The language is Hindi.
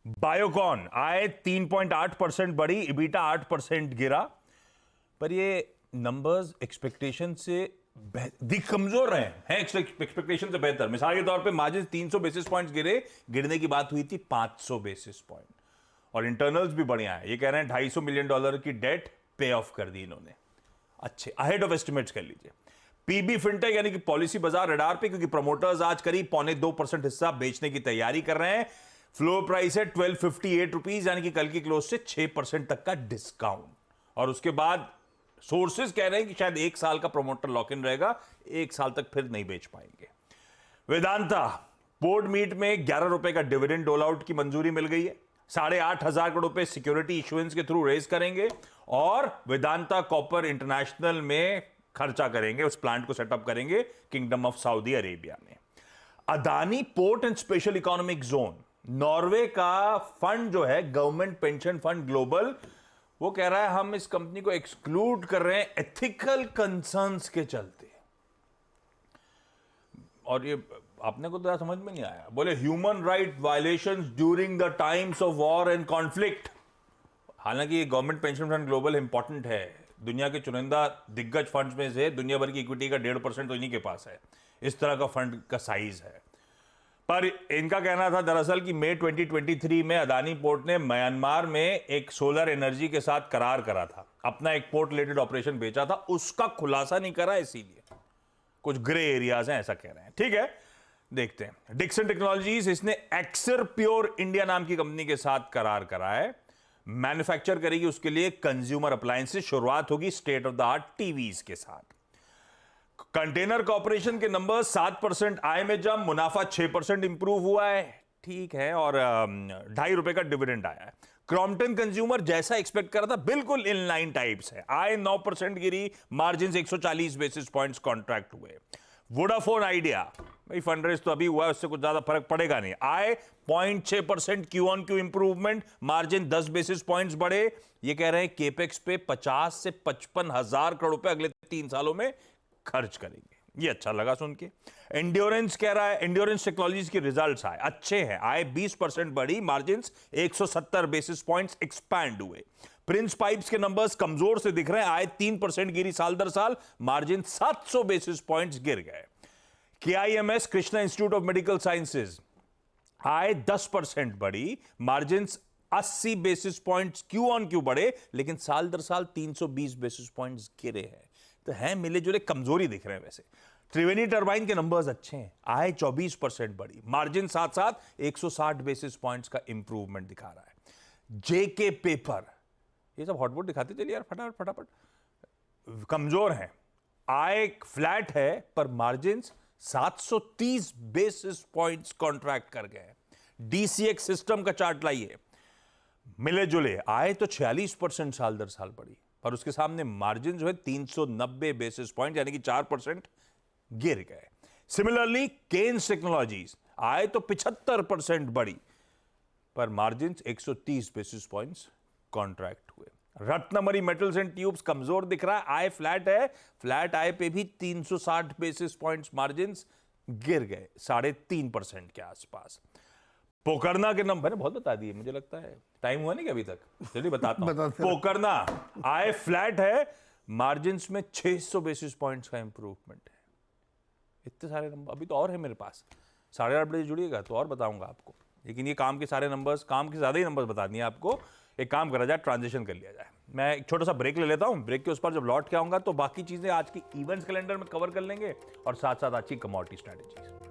बायोकॉन आय 3.8% बढ़ी, इबिटा 8% गिरा, पर ये नंबर्स एक्सपेक्टेशन से दिख कमजोर रहे हैं एक्सपेक्टेशन से बेहतर। मिसाल के तौर पे मार्जिन 300 बेसिस पॉइंट्स गिरने की बात हुई थी 500 बेसिस पॉइंट, और इंटरनल्स भी बढ़िया है। ये कह रहे हैं $250 मिलियन की डेट पे ऑफ कर दी इन्होंने, अच्छे अहेड ऑफ एस्टिमेट्स कर लीजिए। पीबी फिनटेक यानी कि पॉलिसी बाजार रडार पे, क्योंकि प्रमोटर्स आज करीब 2.25% हिस्सा बेचने की तैयारी कर रहे हैं। फ्लोर प्राइस है 1258 रुपीज, यानी कि कल की क्लोज से 6% तक का डिस्काउंट। और उसके बाद सोर्सेज कह रहे हैं कि शायद 1 साल का प्रमोटर लॉक इन रहेगा, 1 साल तक फिर नहीं बेच पाएंगे। वेदांता बोर्ड मीट में 11 रुपए का डिविडेंड डोल आउट की मंजूरी मिल गई है। 8,500 करोड़ रुपए सिक्योरिटी इशुएंस के थ्रू रेज करेंगे और वेदांता कॉपर इंटरनेशनल में खर्चा करेंगे, उस प्लांट को सेटअप करेंगे किंगडम ऑफ सऊदी अरेबिया में। Adani port and special economic zone, Norway का फंड जो है गवर्नमेंट पेंशन फंड ग्लोबल, वो कह रहा है हम इस कंपनी को एक्सक्लूड कर रहे हैं एथिकल कंसर्न्स के चलते। और ये आपने को तो समझ में नहीं आया, बोले human right violations during the times of war and conflict. हालांकि ये government pension fund global important है, दुनिया के चुनिंदा दिग्गज फंड्स में से दुनिया भर की इक्विटी का 1.5% तो इन्हीं के पास है, इस तरह का फंड का साइज है। पर इनका कहना था दरअसल कि मई 2023 में अदानी पोर्ट ने म्यांमार में एक सोलर एनर्जी के साथ करार करा था, अपना एक पोर्ट रिलेटेड ऑपरेशन बेचा था, उसका खुलासा नहीं करा, इसीलिए कुछ ग्रे एरियाज हैं ऐसा कह रहे हैं। ठीक है, देखते हैं। डिक्सन टेक्नोलॉजीज, इसने एक्सर प्योर इंडिया नाम की कंपनी के साथ करार करा है, मैन्युफैक्चर करेगी उसके लिए कंज्यूमर अप्लायंसेस, शुरुआत होगी state of the art TVs के साथ। कंटेनर कॉर्पोरेशन के नंबर 7% आय में जम, मुनाफा 6% इंप्रूव हुआ है, ठीक है, और 2.5 रुपए का डिविडेंड आया है। क्रॉम्पटन कंज्यूमर जैसा एक्सपेक्ट करा था बिल्कुल इन लाइन टाइप्स है, आय 9% गिरी, मार्जिन 140 बेसिस पॉइंट्स कॉन्ट्रैक्ट हुए। वोडाफोन आइडिया, भाई फंड रेज तो अभी हुआ है, उससे कुछ ज्यादा फर्क पड़ेगा नहीं, आय 0.6% Q on Q improvement, margin 10 basis points बढ़े। ये कह रहे हैं केपेक्स पे 50 से 55 हजार करोड़ रुपए अगले 3 सालों में खर्च करेंगे, ये अच्छा लगा सुन के। एंड्योरेंस कह रहा है, एंड्योरेंस टेक्नोलॉजीज के रिजल्ट्स आए अच्छे हैं, आय 20% बढ़ी, मार्जिन 170 बेसिस पॉइंट्स एक्सपैंड हुए। प्रिंस पाइप्स के नंबर्स कमजोर से दिख रहे हैं, आय 3% गिरी साल दर साल, मार्जिन 700 बेसिस पॉइंट्स गिर गए। KIMS Krishna institute of medical sciences, आय 10% बढ़ी, margin 80 basis points Q on Q बढ़े, लेकिन साल दर साल 320 बेसिस पॉइंट्स गिरे हैं, तो हैं मिले जुले कमजोरी दिख रहे हैं। वैसे त्रिवेणी टर्बाइन के नंबर्स अच्छे हैं, आय 24% बढ़ी, मार्जिन साथ साथ 160 बेसिस पॉइंट्स का इंप्रूवमेंट दिखा रहा है। जेके पेपर, ये सब हॉटवुड दिखाते चलिए यार फटाफट फटाफट, कमजोर हैं, आय फ्लैट है पर मार्जिन 730 बेसिस पॉइंट्स कॉन्ट्रैक्ट कर गए। डीसीएक्स सिस्टम का चार्ट लाइए, मिले जुले आय तो 46% साल दर साल बढ़ी, पर उसके सामने मार्जिन जो है 390 बेसिस पॉइंट यानी कि 4% गिर गए। सिमिलरली केन्स टेक्नोलॉजीज, आय तो 75% बढ़ी, पर मार्जिन 130 बेसिस पॉइंट्स कॉन्ट्रैक्ट हुए। रत्नमणि मेटल्स एंड ट्यूब्स कमजोर दिख रहा है, आय फ्लैट है, फ्लैट आय पे भी 360 बेसिस पॉइंट्स मार्जिन गिर गए 3.5% के आसपास। पोकरना के नंबर बहुत बता दिए, मुझे लगता है टाइम हुआ नहीं कि अभी तक, चलिए बताता हूं। पोकरना आय फ्लैट है, मार्जिन में 600 बेसिस पॉइंट्स का इंप्रूवमेंट है। इतने सारे नंबर अभी तो और है मेरे पास, 8:30 बजे जुड़िएगा तो और बताऊंगा आपको, लेकिन ये काम के सारे नंबर्स, काम के ज्यादा ही नंबर्स बता दिए आपको। एक काम करा जाए, ट्रांजिशन कर लिया जाए, मैं एक छोटा सा ब्रेक ले लेता हूं, ब्रेक के उस पर जब लौट के आऊंगा तो बाकी चीजें आज की इवेंट्स कैलेंडर में कवर कर लेंगे और साथ साथ आज की कमोडिटी स्ट्रैटेजीज।